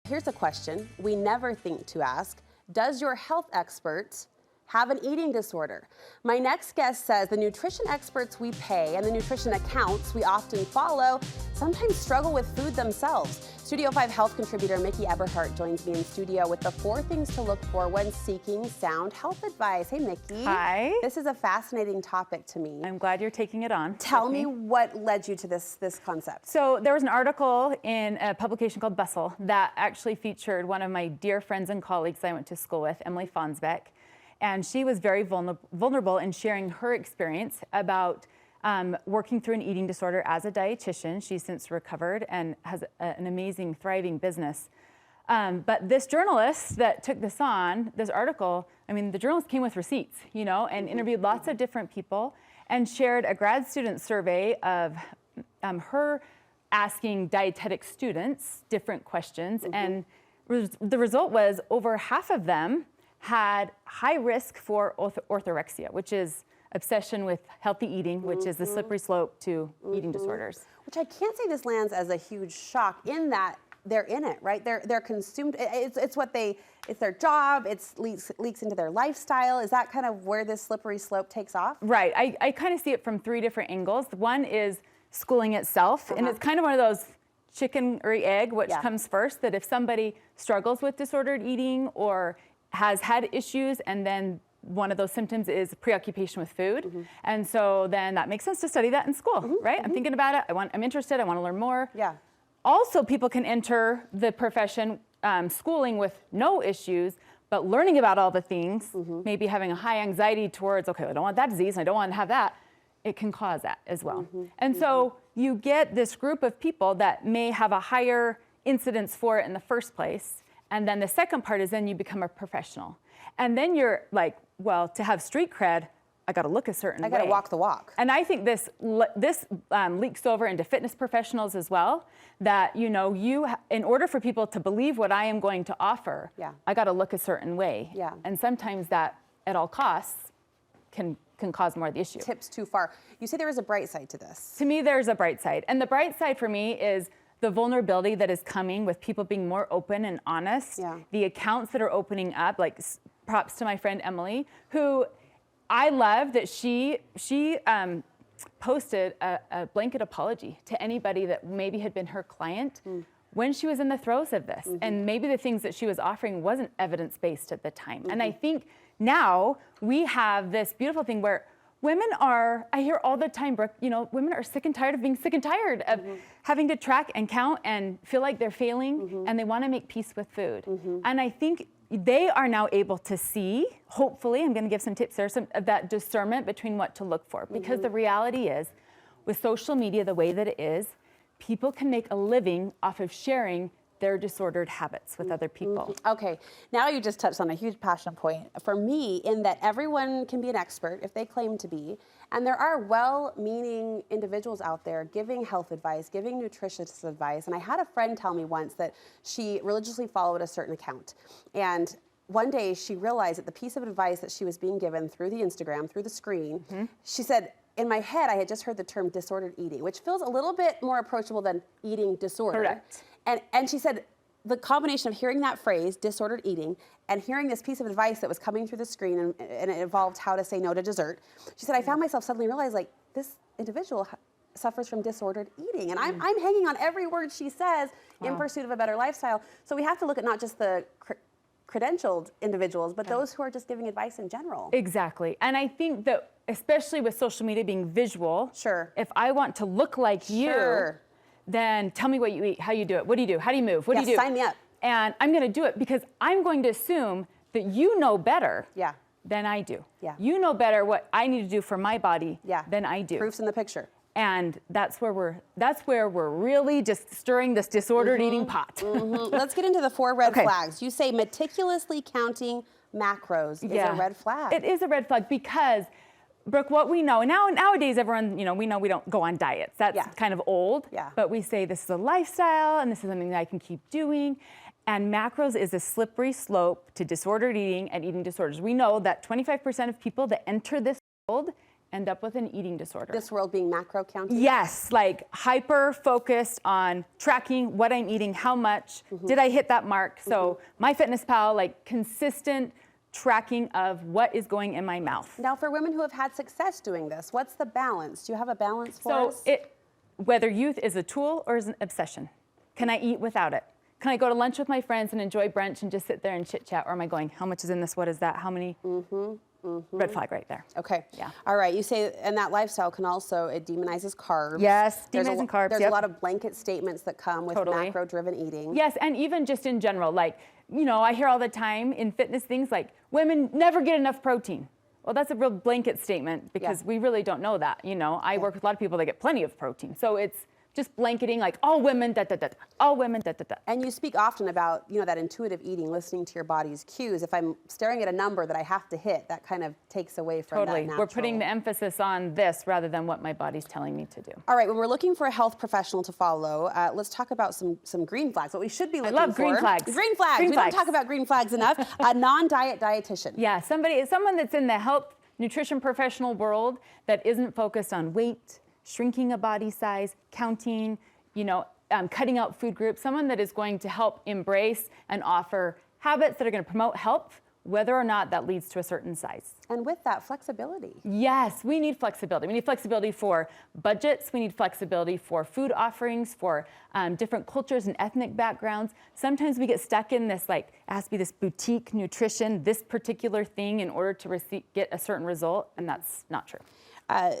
Here's a question we never think to ask. Does your health expert have an eating disorder? My next guest says the nutrition experts we pay and the nutrition accounts we often follow sometimes struggle with food themselves. Studio 5 health contributor Miki Eberhardt joins me in studio with the 4 things to look for when seeking sound health advice. Hey, Miki. Hi. This is a fascinating topic to me. I'm glad you're taking it on. Tell me what led you to this concept. So there was an article in a publication called Bustle that actually featured one of my dear friends and colleagues I went to school with, Emily Fonsbeck. And she was very vulnerable in sharing her experience about working through an eating disorder as a dietitian. She's since recovered and has an amazing, thriving business. But this journalist that took this on, this article, I mean, the journalist came with receipts, you know, and interviewed lots of different people and shared a grad student survey of her asking dietetic students different questions. And the result was over half of them had high risk for orthorexia, which is obsession with healthy eating, which is the slippery slope to eating disorders. Which I can't say this lands as a huge shock in that they're in it, right? They're consumed. It's their job. It leaks into their lifestyle. Is that kind of where this slippery slope takes off? Right. I kind of see it from 3 different angles. One is schooling itself, and it's kind of one of those chicken or egg, which comes first, that if somebody struggles with disordered eating or has had issues, and then one of those symptoms is preoccupation with food. And so then that makes sense to study that in school, right? I'm thinking about it, I'm interested, I want to learn more. Yeah. Also, people can enter the profession schooling with no issues, but learning about all the things, maybe having a high anxiety towards, okay, I don't want that disease, and I don't want to have that. It can cause that as well. And so you get this group of people that may have a higher incidence for it in the first place. And then the second part is then you become a professional. And then you're like, well, to have street cred, I got to look a certain way. I got to walk the walk. And I think this leaks over into fitness professionals as well, that, you know, in order for people to believe what I am going to offer, I got to look a certain way. And sometimes that, at all costs, can cause more of the issue. Tips too far. You say there is a bright side to this. To me, there's a bright side. And the bright side for me is the vulnerability that is coming with people being more open and honest. The accounts that are opening up, like props to my friend Emily, who I love that she posted a blanket apology to anybody that maybe had been her client when she was in the throes of this. And maybe the things that she was offering wasn't evidence-based at the time. And I think now we have this beautiful thing where women are, I hear all the time, Brooke, you know, women are sick and tired of being sick and tired of having to track and count and feel like they're failing, and they want to make peace with food. And I think they are now able to see, hopefully, I'm going to give some tips there, some of that discernment between what to look for. Because the reality is, with social media the way that it is, people can make a living off of sharing their disordered habits with other people. Okay, now you just touched on a huge passion point for me, in that everyone can be an expert if they claim to be, and there are well-meaning individuals out there giving health advice, giving nutritionist advice. And I had a friend tell me once that she religiously followed a certain account, and one day she realized that the piece of advice that she was being given through the Instagram, through the screen, she said, in my head, I had just heard the term disordered eating, which feels a little bit more approachable than eating disorder. Correct. And she said, the combination of hearing that phrase, disordered eating, and hearing this piece of advice that was coming through the screen, and it involved how to say no to dessert, she said, I found myself suddenly realize, like, this individual suffers from disordered eating. And I'm hanging on every word she says in pursuit of a better lifestyle. So we have to look at not just the credentialed individuals, but those who are just giving advice in general. Exactly. And I think that, especially with social media being visual, if I want to look like you, then tell me what you eat, how you do it, what do you do, how do you move, what do you do? Sign me up. And I'm going to do it because I'm going to assume that you know better than I do. You know better what I need to do for my body than I do. Proof's in the picture. And that's where we're really just stirring this disordered eating pot. Let's get into the 4 red flags. You say meticulously counting macros is a red flag. It is a red flag because, Brooke, what we know, and nowadays everyone, you know, we know we don't go on diets. That's kind of old. But we say this is a lifestyle and this is something that I can keep doing. And macros is a slippery slope to disordered eating and eating disorders. We know that 25% of people that enter this world end up with an eating disorder. This world being macro counting? Yes, like hyper focused on tracking what I'm eating, how much, did I hit that mark? So MyFitnessPal, like consistent tracking of what is going in my mouth. Now, for women who have had success doing this, what's the balance? Do you have a balance for us? So whether youth is a tool or is an obsession, can I eat without it? Can I go to lunch with my friends and enjoy brunch and just sit there and chit chat? Or am I going, how much is in this? What is that? How many? Red flag right there. Okay. Yeah. All right. You say, and that lifestyle can also, it demonizes carbs. Yes, demonizing carbs. There's a lot of blanket statements that come with Totally. macro-driven eating. Yes, and even just in general, like, you know, I hear all the time in fitness things like, women never get enough protein. Well, that's a real blanket statement because we really don't know that. You know, I work with a lot of people that get plenty of protein. So it's just blanketing like all women, all women, And you speak often about, you know, that intuitive eating, listening to your body's cues. If I'm staring at a number that I have to hit, that kind of takes away from that natural. We're putting the emphasis on this rather than what my body's telling me to do. All right, when we're looking for a health professional to follow, let's talk about some green flags. What we should be looking for. I love green flags. Green flags. We don't talk about green flags enough. A non-diet dietitian. Yeah, someone that's in the health nutrition professional world that isn't focused on weight, shrinking a body size, counting, you know, cutting out food groups, someone that is going to help embrace and offer habits that are going to promote health, whether or not that leads to a certain size. And with that, flexibility. Yes, we need flexibility. We need flexibility for budgets. We need flexibility for food offerings, for different cultures and ethnic backgrounds. Sometimes we get stuck in this, like, it has to be this boutique nutrition, this particular thing in order to get a certain result, and that's not true.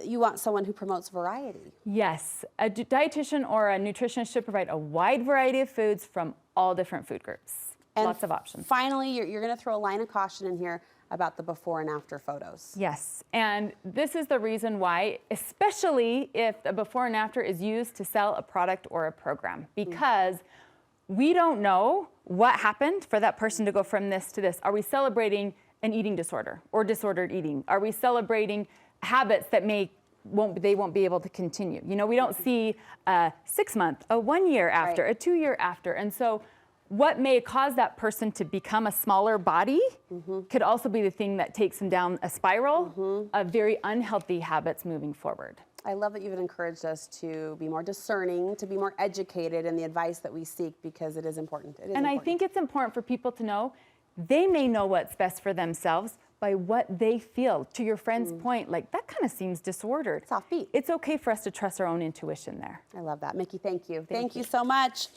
You want someone who promotes variety. Yes, a dietitian or a nutritionist should provide a wide variety of foods from all different food groups. And lots of options. Finally, you're going to throw a line of caution in here about the before and after photos. Yes, and this is the reason why, especially if the before and after is used to sell a product or a program, because we don't know what happened for that person to go from this to this. Are we celebrating an eating disorder or disordered eating? Are we celebrating habits that they won't be able to continue? You know, we don't see a 6 month, a 1 year after, a 2 year after. And so what may cause that person to become a smaller body could also be the thing that takes them down a spiral of very unhealthy habits moving forward. I love that you've encouraged us to be more discerning, to be more educated in the advice that we seek, because it is important. I think it's important for people to know they may know what's best for themselves by what they feel. To your friend's point, like, that kind of seems disordered. It's offbeat. It's okay for us to trust our own intuition there. I love that. Miki, thank you. Thank you so much.